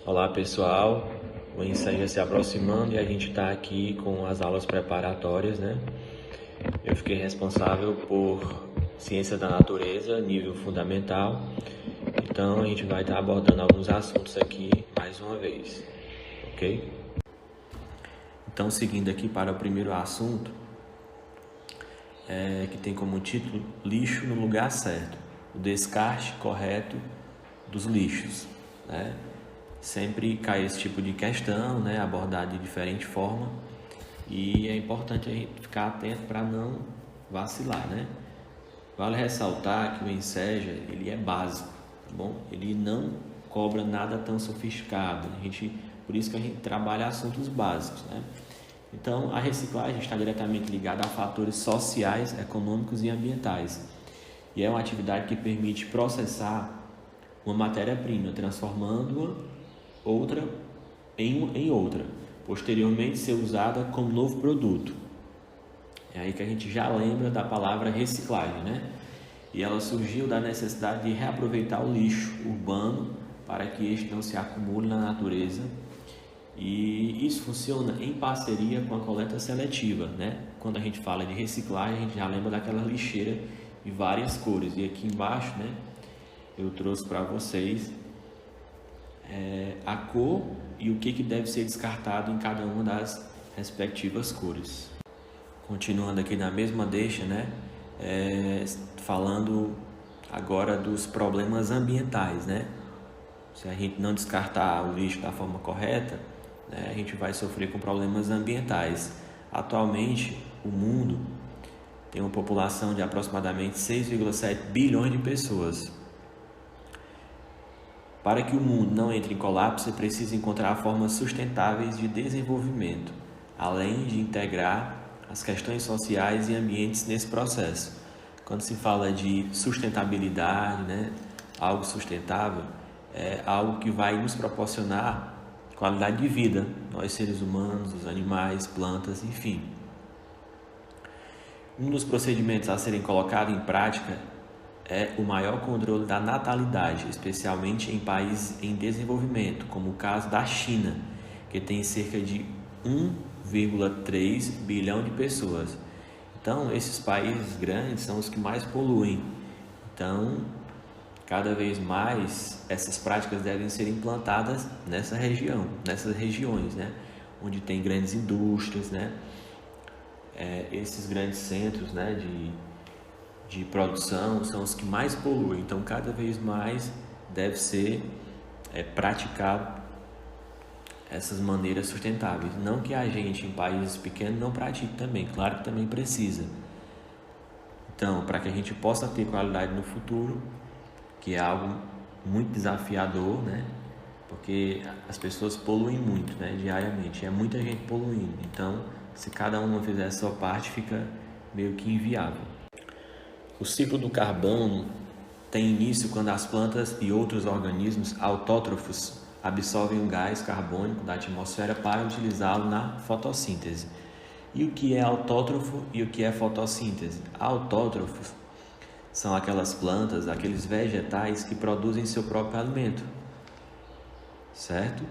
Olá pessoal, o ensaio já se aproximando e a gente está aqui com as aulas preparatórias, né? Eu fiquei responsável por Ciência da Natureza, nível fundamental, então a gente vai estar abordando alguns assuntos aqui mais uma vez, ok? Então, seguindo aqui para o primeiro assunto, que tem como título Lixo no lugar certo, o descarte correto dos lixos, né? Sempre cai esse tipo de questão, né, abordado de diferente forma, e é importante a gente ficar atento para não vacilar, né? Vale ressaltar que o Enseja, ele é básico, tá bom? Ele não cobra nada tão sofisticado, por isso que a gente trabalha assuntos básicos, né? Então, a reciclagem está diretamente ligada a fatores sociais, econômicos e ambientais, e é uma atividade que permite processar uma matéria-prima, transformando-a em outra, posteriormente ser usada como novo produto. É aí que a gente já lembra da palavra reciclagem, né? E ela surgiu da necessidade de reaproveitar o lixo urbano para que este não se acumule na natureza. E isso funciona em parceria com a coleta seletiva, né? Quando a gente fala de reciclagem, a gente já lembra daquela lixeira de várias cores. E aqui embaixo, né, eu trouxe para vocês a cor e o que deve ser descartado em cada uma das respectivas cores. Continuando aqui na mesma deixa, né, falando agora dos problemas ambientais, né? Se a gente não descartar o lixo da forma correta, né, a gente vai sofrer com problemas ambientais. Atualmente, o mundo tem uma população de aproximadamente 6,7 bilhões de pessoas. Para que o mundo não entre em colapso, é preciso encontrar formas sustentáveis de desenvolvimento, além de integrar as questões sociais e ambientes nesse processo. Quando se fala de sustentabilidade, né, algo sustentável, é algo que vai nos proporcionar qualidade de vida, nós seres humanos, os animais, plantas, enfim. Um dos procedimentos a serem colocados em prática é o maior controle da natalidade, especialmente em países em desenvolvimento, como o caso da China, que tem cerca de 1,3 bilhão de pessoas. Então, esses países grandes são os que mais poluem. Então, cada vez mais essas práticas devem ser implantadas nessas regiões, né, onde tem grandes indústrias, né, esses grandes centros, né, de produção são os que mais poluem. Então, cada vez mais deve ser praticado essas maneiras sustentáveis. Não que a gente em países pequenos não pratique também, claro que também precisa. Então, para que a gente possa ter qualidade no futuro, que é algo muito desafiador, né? Porque as pessoas poluem muito, né, diariamente, é muita gente poluindo. Então, se cada uma fizer a sua parte, fica meio que inviável. O ciclo do carbono tem início quando as plantas e outros organismos autótrofos absorvem o gás carbônico da atmosfera para utilizá-lo na fotossíntese. E o que é autótrofo e o que é fotossíntese? Autótrofos são aquelas plantas, aqueles vegetais que produzem seu próprio alimento, certo?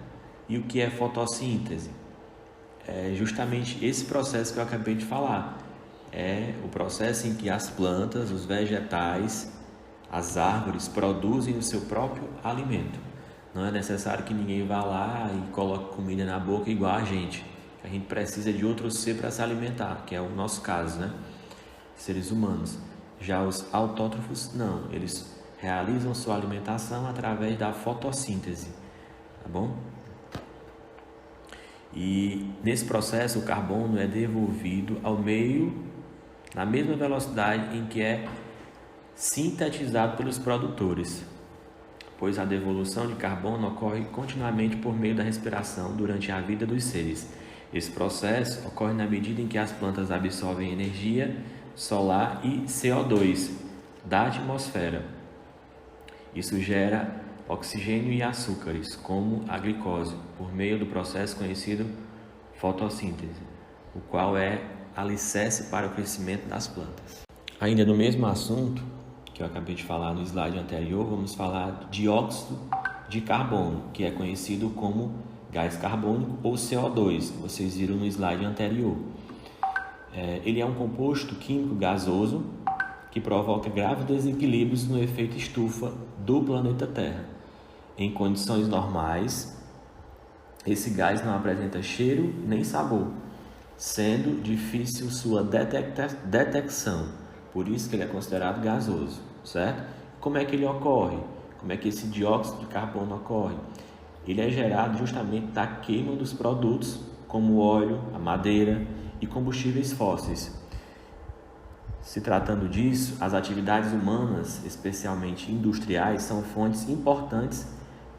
E o que é fotossíntese? É justamente esse processo que eu acabei de falar. É o processo em que as plantas, os vegetais, as árvores produzem o seu próprio alimento. Não é necessário que ninguém vá lá e coloque comida na boca igual a gente. A gente precisa de outro ser para se alimentar, que é o nosso caso, né? Seres humanos. Já os autótrofos, não. Eles realizam sua alimentação através da fotossíntese, tá bom? E nesse processo o carbono é devolvido ao meio na mesma velocidade em que é sintetizado pelos produtores, pois a devolução de carbono ocorre continuamente por meio da respiração durante a vida dos seres. Esse processo ocorre na medida em que as plantas absorvem energia solar e CO2 da atmosfera. Isso gera oxigênio e açúcares, como a glicose, por meio do processo conhecido fotossíntese, o qual é alicerce para o crescimento das plantas. Ainda no mesmo assunto que eu acabei de falar no slide anterior, vamos falar de dióxido de carbono, que é conhecido como gás carbônico ou CO2, que vocês viram no slide anterior. Ele é um composto químico gasoso que provoca graves desequilíbrios no efeito estufa do planeta Terra. Em condições normais, esse gás não apresenta cheiro nem sabor, sendo difícil sua detecção, por isso que ele é considerado gasoso, certo? Como é que ele ocorre? Como é que esse dióxido de carbono ocorre? Ele é gerado justamente da queima dos produtos, como o óleo, a madeira e combustíveis fósseis. Se tratando disso, as atividades humanas, especialmente industriais, são fontes importantes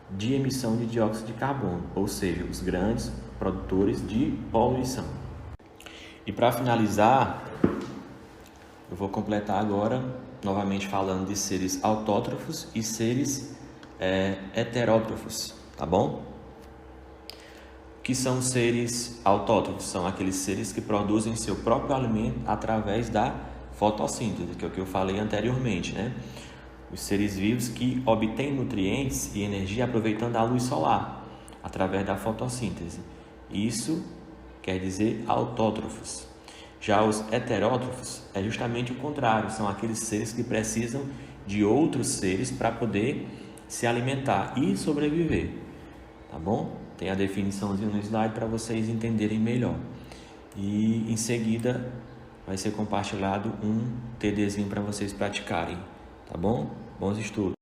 de emissão de dióxido de carbono, ou seja, os grandes produtores de poluição. E para finalizar, eu vou completar agora, novamente falando de seres autótrofos e seres heterótrofos, tá bom? O que são seres autótrofos? São aqueles seres que produzem seu próprio alimento através da fotossíntese, que é o que eu falei anteriormente, né? Os seres vivos que obtêm nutrientes e energia aproveitando a luz solar, através da fotossíntese. Isso quer dizer autótrofos. Já os heterótrofos é justamente o contrário, são aqueles seres que precisam de outros seres para poder se alimentar e sobreviver, tá bom? Tem a definiçãozinha no slide para vocês entenderem melhor. E em seguida vai ser compartilhado um TDzinho para vocês praticarem, tá bom? Bons estudos!